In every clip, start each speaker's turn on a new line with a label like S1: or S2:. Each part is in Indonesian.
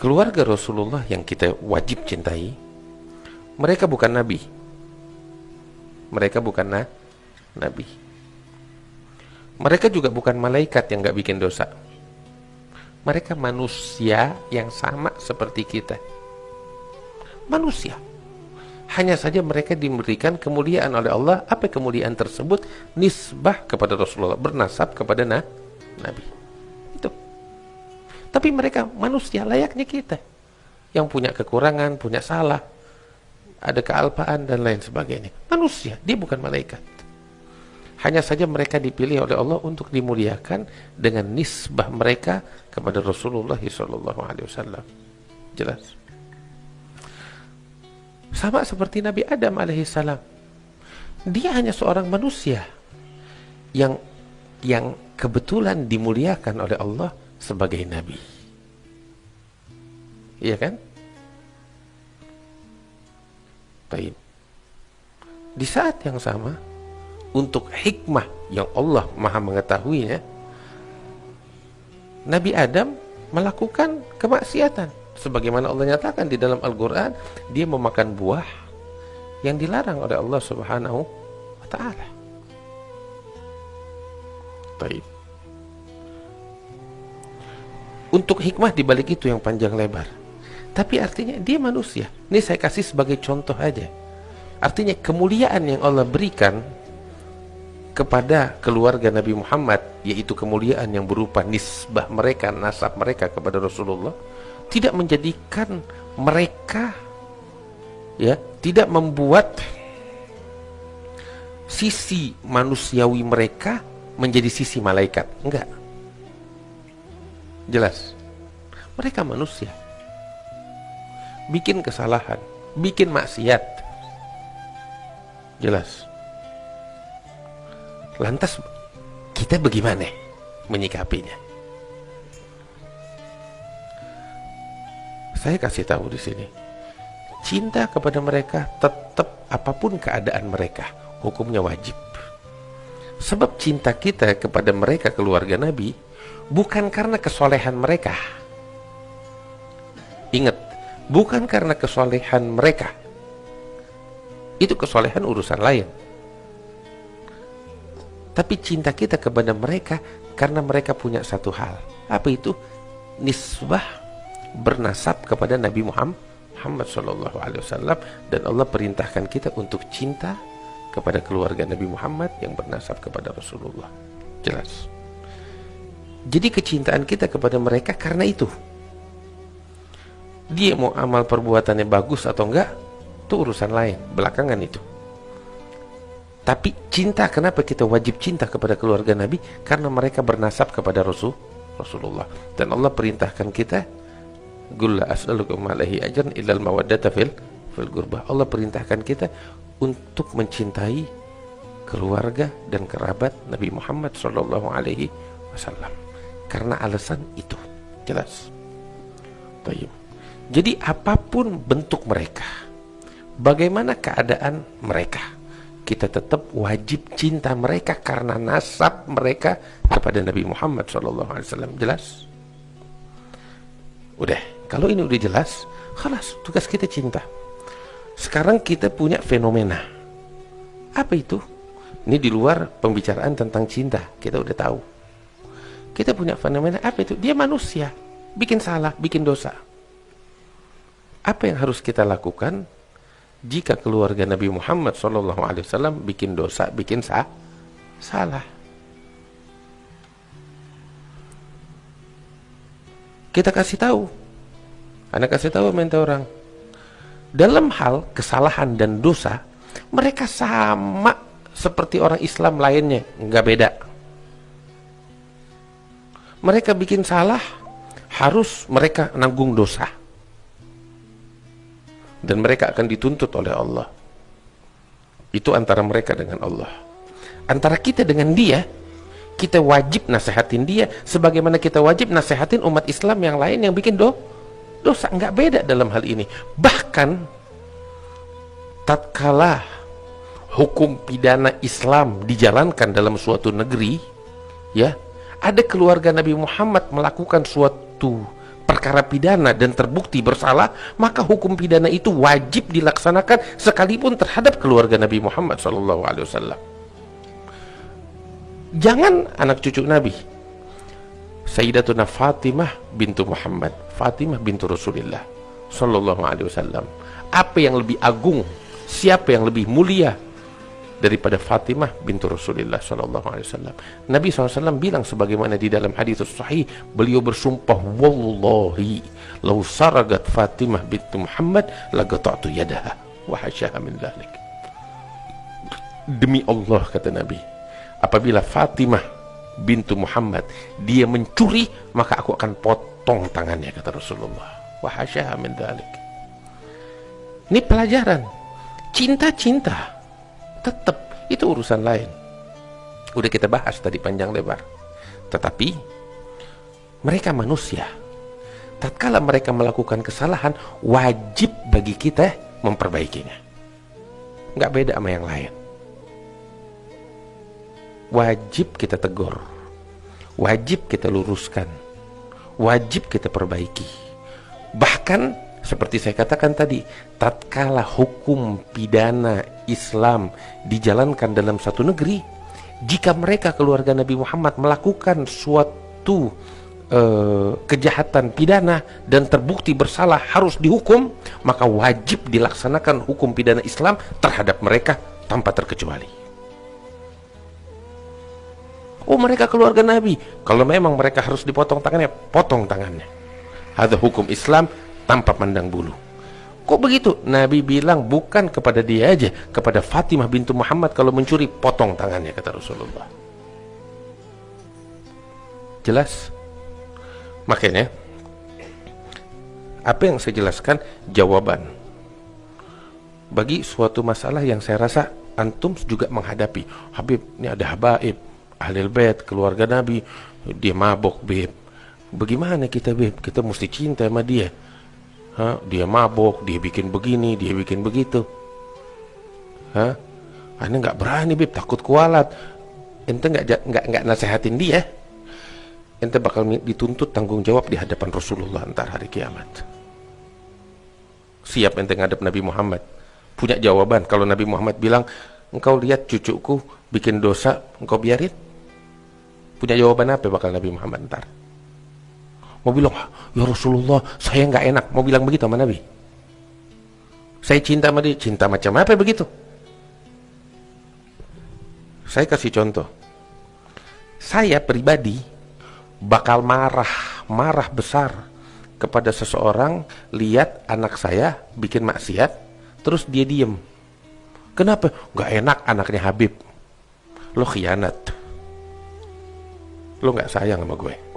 S1: keluarga Rasulullah yang kita wajib cintai, mereka bukan nabi. Mereka bukan nabi. Mereka juga bukan malaikat yang gak bikin dosa. Mereka manusia yang sama seperti kita. Manusia. Hanya saja mereka diberikan kemuliaan oleh Allah. Apa kemuliaan tersebut? Nisbah kepada Rasulullah, bernasab kepada nabi. Itu. Tapi mereka manusia layaknya kita, yang punya kekurangan, punya salah, ada kealpaan dan lain sebagainya. Manusia, dia bukan malaikat. Hanya saja mereka dipilih oleh Allah untuk dimuliakan dengan nisbah mereka kepada Rasulullah SAW. Jelas. Sama seperti Nabi Adam alaihissalam. Dia hanya seorang manusia yang kebetulan dimuliakan oleh Allah sebagai nabi. Iya kan? Baik. Di saat yang sama, untuk hikmah yang Allah maha mengetahuinya, Nabi Adam melakukan kemaksiatan. Sebagaimana Allah nyatakan di dalam Al-Quran, dia memakan buah yang dilarang oleh Allah Subhanahu wa Ta'ala. Baik. Untuk hikmah dibalik itu yang panjang lebar. Tapi artinya dia manusia. Ini saya kasih sebagai contoh aja. Artinya kemuliaan yang Allah berikan kepada keluarga Nabi Muhammad, yaitu kemuliaan yang berupa nisbah mereka, nasab mereka kepada Rasulullah, tidak menjadikan mereka, ya, tidak membuat sisi manusiawi mereka menjadi sisi malaikat. Enggak. Jelas. Mereka manusia. Bikin kesalahan, bikin maksiat. Jelas. Lantas kita bagaimana menyikapinya? Saya kasih tahu di sini. Cinta kepada mereka tetap apapun keadaan mereka, hukumnya wajib. Sebab cinta kita kepada mereka keluarga Nabi bukan karena kesolehan mereka. Ingat, bukan karena kesolehan mereka. Itu kesolehan urusan lain. Tapi cinta kita kepada mereka karena mereka punya satu hal. Apa itu? Nisbah, bernasab kepada Nabi Muhammad SAW. Dan Allah perintahkan kita untuk cinta kepada keluarga Nabi Muhammad yang bernasab kepada Rasulullah. Jelas. Jadi kecintaan kita kepada mereka karena itu. Dia mau amal perbuatannya bagus atau enggak, itu urusan lain, belakangan itu. Tapi cinta, kenapa kita wajib cinta kepada keluarga Nabi? Karena mereka bernasab kepada Rasulullah. Dan Allah perintahkan kita, Qul la as'alukum alaihi ajran illal mawaddata fil gurbah. Allah perintahkan kita untuk mencintai keluarga dan kerabat Nabi Muhammad SAW. Karena alasan itu. Jelas. Baik. Jadi apapun bentuk mereka, bagaimana keadaan mereka, kita tetap wajib cinta mereka karena nasab mereka kepada Nabi Muhammad SAW. Jelas? Udah, kalau ini udah jelas, khalas, tugas kita cinta. Sekarang kita punya fenomena. Apa itu? Ini di luar pembicaraan tentang cinta, kita udah tahu. Kita punya fenomena, apa itu? Dia manusia, bikin salah, bikin dosa. Apa yang harus kita lakukan jika keluarga Nabi Muhammad SAW bikin dosa, bikin salah? Kita kasih tahu. Anak kasih tahu minta orang. Dalam hal kesalahan dan dosa, mereka sama seperti orang Islam lainnya, nggak beda. Mereka bikin salah, harus mereka nanggung dosa. Dan mereka akan dituntut oleh Allah. Itu antara mereka dengan Allah. Antara kita dengan dia, kita wajib nasehatin dia sebagaimana kita wajib nasehatin umat Islam yang lain yang bikin dosa. Nggak beda dalam hal ini. Bahkan tatkala hukum pidana Islam dijalankan dalam suatu negeri, ya, ada keluarga Nabi Muhammad melakukan suatu perkara pidana dan terbukti bersalah, maka hukum pidana itu wajib dilaksanakan sekalipun terhadap keluarga Nabi Muhammad SAW. Jangan anak cucu Nabi, Sayyidatuna Fatimah bintu Muhammad, Fatimah bintu Rasulullah SAW. Apa yang lebih agung, siapa yang lebih mulia daripada Fatimah bintu Rasulullah SAW? Nabi SAW bilang sebagaimana di dalam hadits sahih, beliau bersumpah, wallahi law saragat Fatimah bintu Muhammad lagata'tu yadaha wa hasyaha min dhalik. Demi Allah, kata Nabi, apabila Fatimah bintu Muhammad dia mencuri, maka aku akan potong tangannya, kata Rasulullah. Wa hasyaha min dhalik. Ini pelajaran. Cinta-cinta tetap itu urusan lain. Udah kita bahas tadi panjang lebar. Tetapi mereka manusia. Tatkala mereka melakukan kesalahan, wajib bagi kita memperbaikinya. Nggak beda sama yang lain. Wajib kita tegur, wajib kita luruskan, wajib kita perbaiki. Bahkan seperti saya katakan tadi, tatkala hukum pidana Islam dijalankan dalam satu negeri, jika mereka keluarga Nabi Muhammad melakukan suatu kejahatan pidana dan terbukti bersalah harus dihukum, maka wajib dilaksanakan hukum pidana Islam terhadap mereka tanpa terkecuali. Oh, mereka keluarga Nabi, kalau memang mereka harus dipotong tangannya, potong tangannya. Ada hukum Islam tanpa pandang bulu. Kok begitu? Nabi bilang bukan kepada dia aja, kepada Fatimah bintu Muhammad kalau mencuri, potong tangannya, kata Rasulullah. Jelas? Makanya apa yang saya jelaskan jawaban bagi suatu masalah yang saya rasa antum juga menghadapi. Habib, ini ada habaib, ahlul bait, keluarga Nabi, dia mabok, Beb. Bagaimana kita, Beb? Kita mesti cinta sama dia. Dia mabok, dia bikin begini, dia bikin begitu. Ane nggak berani, Beb, takut kualat. Ente nggak nasehatin dia, ente bakal dituntut tanggung jawab di hadapan Rasulullah ntar hari kiamat. Siap ente ngadep Nabi Muhammad, punya jawaban. Kalau Nabi Muhammad bilang, engkau lihat cucuku bikin dosa, engkau biarin, punya jawaban apa bakal Nabi Muhammad ntar? Mau bilang, ya Rasulullah, saya nggak enak. Mau bilang begitu sama Nabi? Saya cinta sama dia, cinta macam apa begitu? Saya kasih contoh. Saya pribadi bakal marah besar kepada seseorang lihat anak saya bikin maksiat, terus dia diem. Kenapa? Nggak enak anaknya Habib. Lo khianat. Lo nggak sayang sama gue.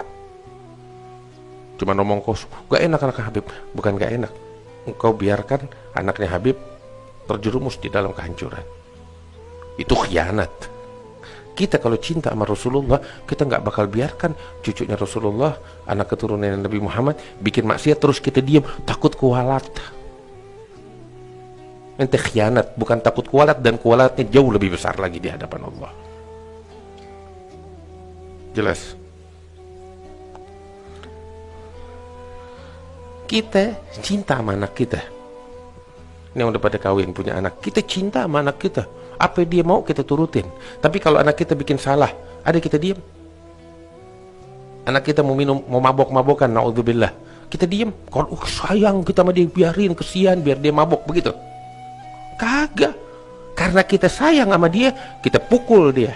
S1: Cuma ngomong kos, gak enak anaknya Habib. Bukan gak enak, engkau biarkan anaknya Habib terjerumus di dalam kehancuran. Itu khianat. Kita kalau cinta sama Rasulullah, kita gak bakal biarkan cucunya Rasulullah, anak keturunan Nabi Muhammad, bikin maksiat terus kita diam, takut kualat. Ente khianat, bukan takut kualat, dan kualatnya jauh lebih besar lagi di hadapan Allah. Jelas? Kita cinta sama anak kita. Ini yang udah pada kawin punya anak, kita cinta sama anak kita. Apa dia mau kita turutin. Tapi kalau anak kita bikin salah, ada kita diam? Anak kita mau minum, mau mabok-mabokan, naudzubillah, kita diam? Kalau sayang kita sama dia, biarin, kesian, biar dia mabok, begitu? Kagak. Karena kita sayang sama dia, kita pukul dia.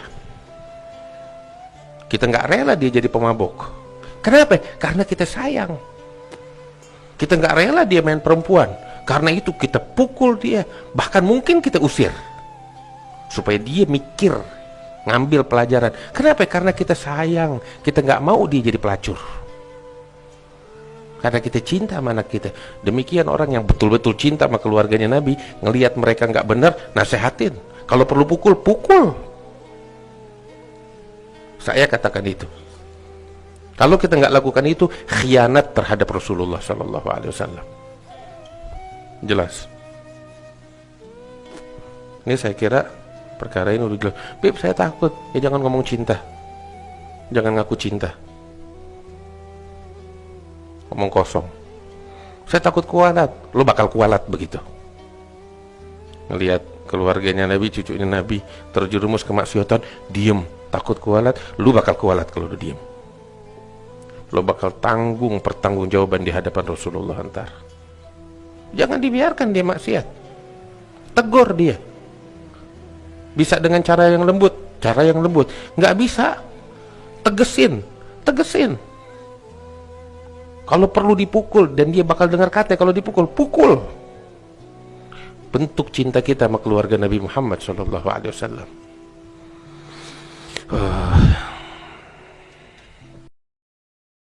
S1: Kita nggak rela dia jadi pemabok. Kenapa? Karena kita sayang. Kita nggak rela dia main perempuan, karena itu kita pukul dia, bahkan mungkin kita usir supaya dia mikir, ngambil pelajaran. Kenapa? Karena kita sayang, kita nggak mau dia jadi pelacur, karena kita cinta sama anak kita. Demikian orang yang betul-betul cinta sama keluarganya Nabi, ngelihat mereka nggak benar, nasehatin. Kalau perlu pukul, pukul. Saya katakan itu. Kalau kita nggak lakukan itu, khianat terhadap Rasulullah SAW. Jelas? Ini saya kira perkara ini udah jelas. Beb, saya takut. Ya jangan ngomong cinta, jangan ngaku cinta. Ngomong kosong. Saya takut kualat. Lu bakal kualat begitu. Ngelihat keluarganya Nabi, cucunya Nabi terjerumus ke maksiatan, diem, takut kualat. Lu bakal kualat kalau lu diem. Lu bakal tanggung pertanggungjawaban di hadapan Rasulullah ntar. Jangan dibiarkan dia maksiat. Tegur dia. Bisa dengan cara yang lembut. Nggak bisa, tegesin. Kalau perlu dipukul, dan dia bakal dengar kata kalau dipukul, pukul. Bentuk cinta kita sama keluarga Nabi Muhammad SAW.